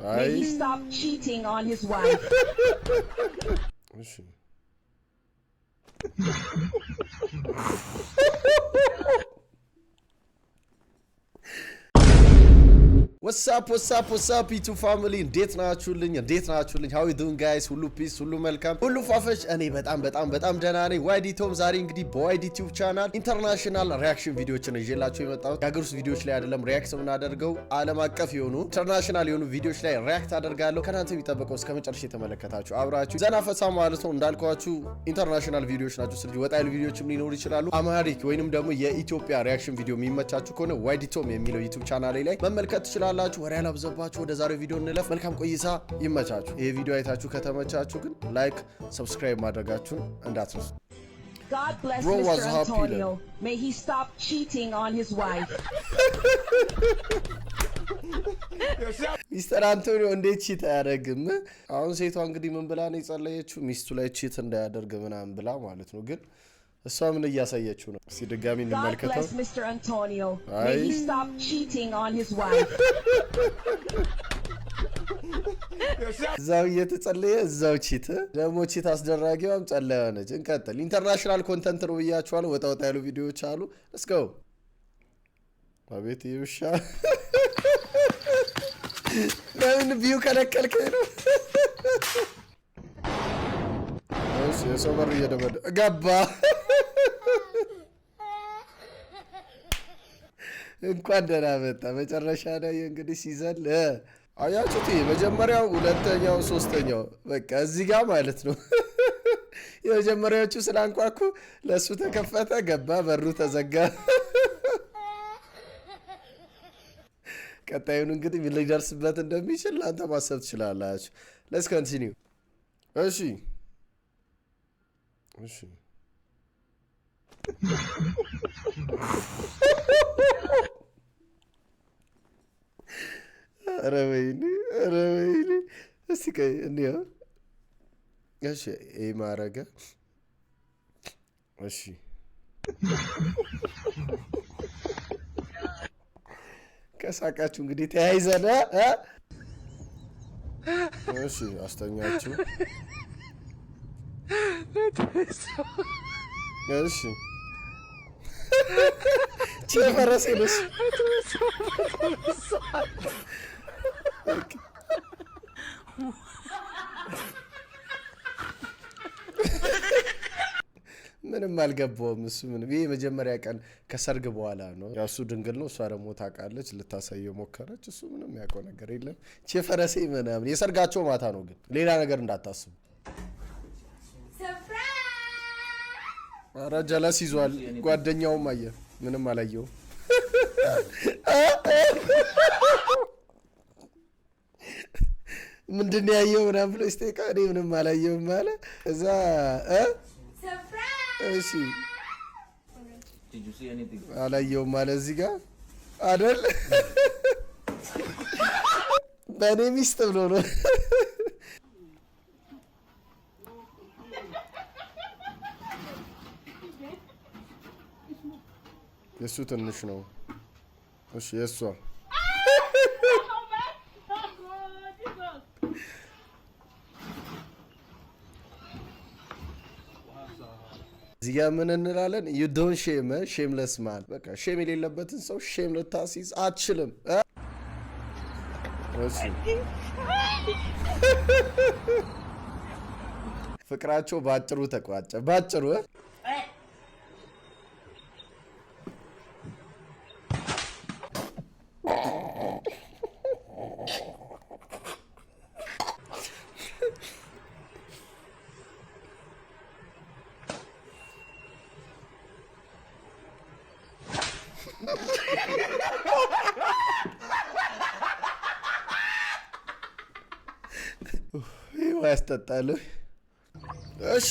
May he stop cheating on his wife. What's up YouTube family እንዴት ናችሁልኝ how you doing guys ሁሉ ፒስ ሁሉ መልካም ሁሉ ፋፈሽ እኔ በጣም ደህና ነኝ ዋይዲ ቶም ዛሬ እንግዲህ በዋይዲ ዩቲዩብ ቻናል ኢንተርናሽናል ሪአክሽን ቪዲዮችን ይዤላችሁ የመጣሁት የሀገር ውስጥ ቪዲዮዎች ላይ አይደለም ሪአክት የምናደርገው ዓለም አቀፍ የሆኑ ኢንተርናሽናል የሆኑ ቪዲዮዎች ላይ ሪአክት አደርጋለሁ ከናንተ የሚጠበቀው እስከ መጨረሻ የተመለከታችሁ አብራችሁ ዘና ፈታ ማለት ነው እንዳልኳችሁ ኢንተርናሽናል ቪዲዮዎች ናቸው ስለዚህ ወጣ ያሉ ቪዲዮዎችም ሊኖሩ ይችላሉ አማሪክ ወይንም ደግሞ የኢትዮጵያ ሪአክሽን ቪዲዮ የሚመቻችሁ ከሆነ ዋይዲ ቶም የሚለው ዩቲዩብ ቻናል ላይ መመልከት ትችላላችሁ ወሬ አላብዛባችሁ ወደ ዛሬው ቪዲዮ እንለፍ መልካም ቆይታ ይመቻችሁ ይሄ ቪዲዮ አይታችሁ ከተመቻችሁ ግን ላይክ ሰብስክራይብ ማድረጋችሁን እንዳትረሱ God bless Bro Mr. Antonio. May he stop cheating on his wife. ሚስተር አንቶኒዮ እንዴት ቺት አያደርግም አሁን ሴቷ እንግዲህ ምን ብላ ነው የጸለየችው ሚስቱ ላይ ቺት እንዳያደርግ ምናምን ብላ ማለት ነው ግን እሷ ምን እያሳየችው ነው እስቲ ድጋሚ እንመልከተው God bless Mr. Antonio. May he stop cheating on his wife. እዛው እየተጸለየ እዛው ቺት ደግሞ ቺት አስደራጊዋም ጸለየ ነች እንቀጥል ኢንተርናሽናል ኮንተንት ነው ብያችኋለሁ ወጣ ያሉ ቪዲዮዎች አሉ let's go አቤት ይውሻ ለምን ቪው ከለከልከኝ ነው እሺ የሰው በር እየደበደ ገባ እንኳን ደህና መጣ መጨረሻ ላይ እንግዲህ ሲዘል አያችሁት መጀመሪያው ሁለተኛው ሶስተኛው በቃ እዚህ ጋር ማለት ነው የመጀመሪያዎቹ ስላንኳኩ ለሱ ተከፈተ ገባ በሩ ተዘጋ ቀጣዩን እንግዲህ ምን ሊደርስበት እንደሚችል አንተ ማሰብ ትችላላችሁ let's continue እሺ ረበይኒ እስቲ ከይ እንዲያ እሺ ይሄ ማረጋ እሺ ከሳቃችሁ እንግዲህ ተያይዘና እሺ አስተኛችሁ እሺ ቸፈረሰልሽ ምንም አልገባውም እሱ ምንም ይሄ መጀመሪያ ቀን ከሰርግ በኋላ ነው ያው እሱ ድንግል ነው እሷ ደግሞ ታውቃለች ልታሳየው ሞከረች እሱ ምንም ያውቀው ነገር የለም ቸፈረሰ ምናምን የሰርጋቸው ማታ ነው ግን ሌላ ነገር እንዳታስቡ ኧረ ጀለስ ይዟል ጓደኛውም አየ ምንም አላየው ምንድነው ያየው ምናምን ብሎ እስቴ ካዴ ምንም አላየው ማለት እዛ እሺ did you see anything አላየው ማለት እዚህ ጋር አይደል በኔ ሚስት ብሎ ነው የሱ ትንሽ ነው እሺ የሷ እዚህ ጋር ምን እንላለን you don't shame shameless man በቃ ሼም የሌለበትን ሰው ሼም ልታስይዝ አትችልም ፍቅራቸው ባጭሩ ተቋጨ ባጭሩ ይሄ ያስጠጣል እሺ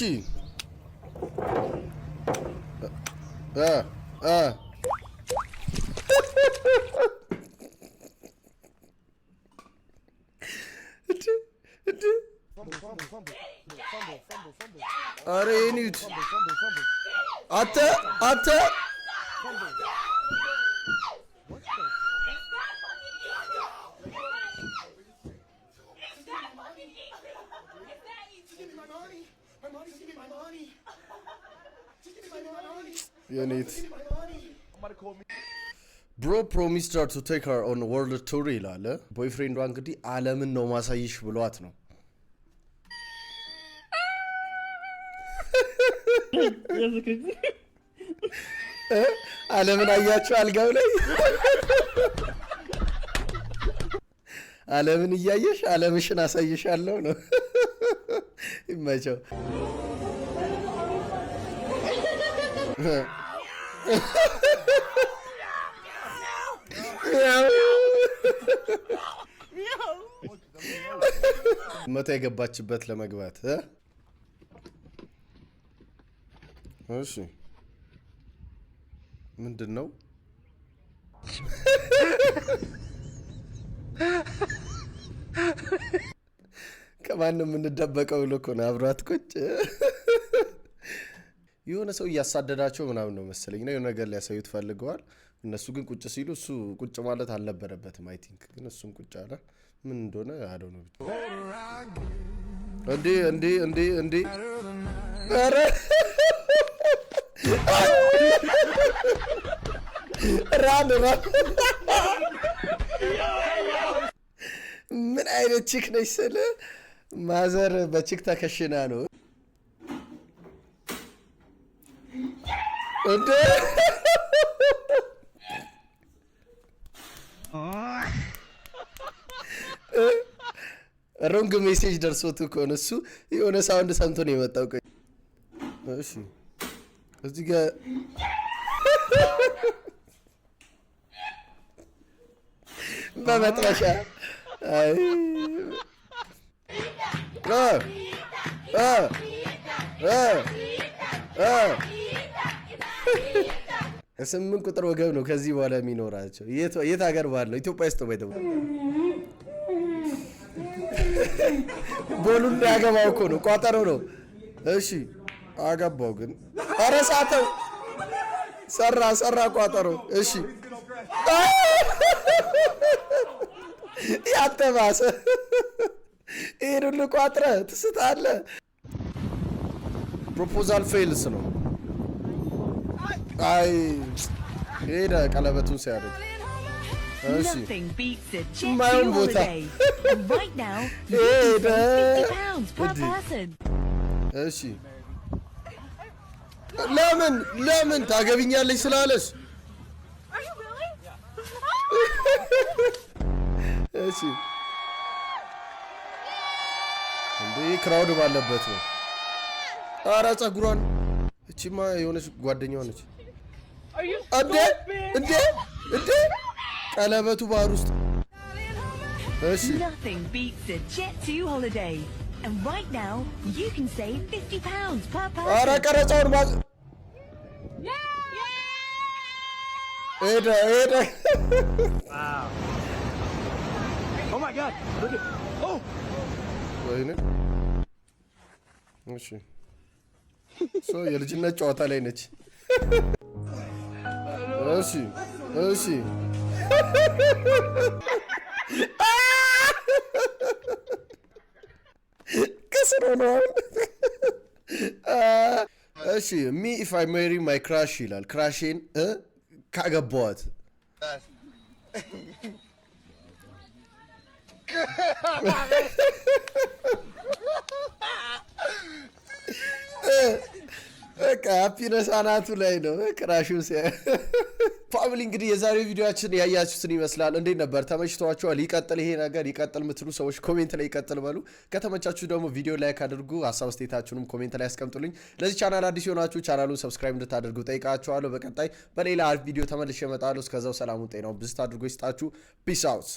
አረ ኒት አተ የኔት ብሮ ፕሮሚስድ ሄር ቱ ቴክ ሄር ኦን ወርልድ ቱር ይላል። ቦይፍሬንዷ እንግዲህ ዓለምን ነው ማሳይሽ ብሏት ነው። ዓለምን አያችሁ አልጋው ላይ ዓለምን እያየሽ ዓለምሽን አሳይሻለሁ ነው። ይመቸው። መቶ የገባችበት ለመግባት እሺ ምንድን ነው? ከማንም የምንደበቀው ልኮ ነው። አብሯት ቁጭ የሆነ ሰው እያሳደዳቸው ምናምን ነው መሰለኝ ነው። የሆነ ነገር ሊያሳዩት ፈልገዋል። እነሱ ግን ቁጭ ሲሉ እሱ ቁጭ ማለት አልነበረበትም። አይ ቲንክ ግን እሱም ቁጭ አለ። ምን እንደሆነ አለው ነው እንዴ ኧረ ራን ምን አይነት ቺክ ነች ስለ ማዘር በቺክ ተከሽና ነው እንዴ? ሮንግ ሜሴጅ ደርሶት እኮ ነው እሱ የሆነ ሳውንድ ሰምቶ ነው የመጣው። እሺ እዚህ ጋር በመጥረሻ ስምንት ቁጥር ወገብ ነው ከዚህ በኋላ የሚኖራቸው። የት ሀገር ባለው ኢትዮጵያ ውስጥ ባይተው ቦሉ እንዳያገባው እኮ ነው፣ ቋጠሮ ነው። እሺ አገባው ግን ኧረ ሳተው ሰራ ቋጠሮ። እሺ ያተባሰ ይሄን ሁሉ ቋጥረ ትስታለህ። ፕሮፖዛል ፌልስ ነው። አይ ሄደ ቀለበቱን ሲያደርግ። እሺ ማየውን ቦታ ሄደ። እሺ ለምን ታገቢኛለች ስላለሽ? እሺ እንዴ ክራውድ ባለበት ነው። ኧረ ፀጉሯን እቺማ የሆነች ጓደኛዋ ነች። እንዴ ቀለበቱ ባህር ውስጥ። እሺ ኧረ ቀረጻውን ባዝ ሄደ ወይኔ። እሺ የልጅነት ጨዋታ ላይ ነች። እሺ ከስሮ ነው። እሺ ሚ ኢፍ አይ ሜሪ ማይ ክራሽ ይላል። ክራሼን ካገባዋት በቃ ሃፒነስ አናቱ ላይ ነው ክራሹ ሲያ ፋሚሊ እንግዲህ የዛሬው ቪዲዮአችን ያያችሁትን ይመስላል። እንዴት ነበር? ተመችቷችኋል? ይቀጥል ይሄ ነገር ይቀጥል የምትሉ ሰዎች ኮሜንት ላይ ይቀጥል በሉ። ከተመቻችሁ ደግሞ ቪዲዮ ላይክ አድርጉ። ሀሳብ አስተያየታችሁንም ኮሜንት ላይ ያስቀምጡልኝ። ለዚህ ቻናል አዲስ የሆናችሁ ቻናሉን ሰብስክራይብ እንድታደርጉ ጠይቃችኋለሁ። በቀጣይ በሌላ ቪዲዮ ተመልሼ እመጣለሁ። እስከዛው ሰላሙን ጤናውን ብዝት አድርጎ ይስጣችሁ። ፒስ አውት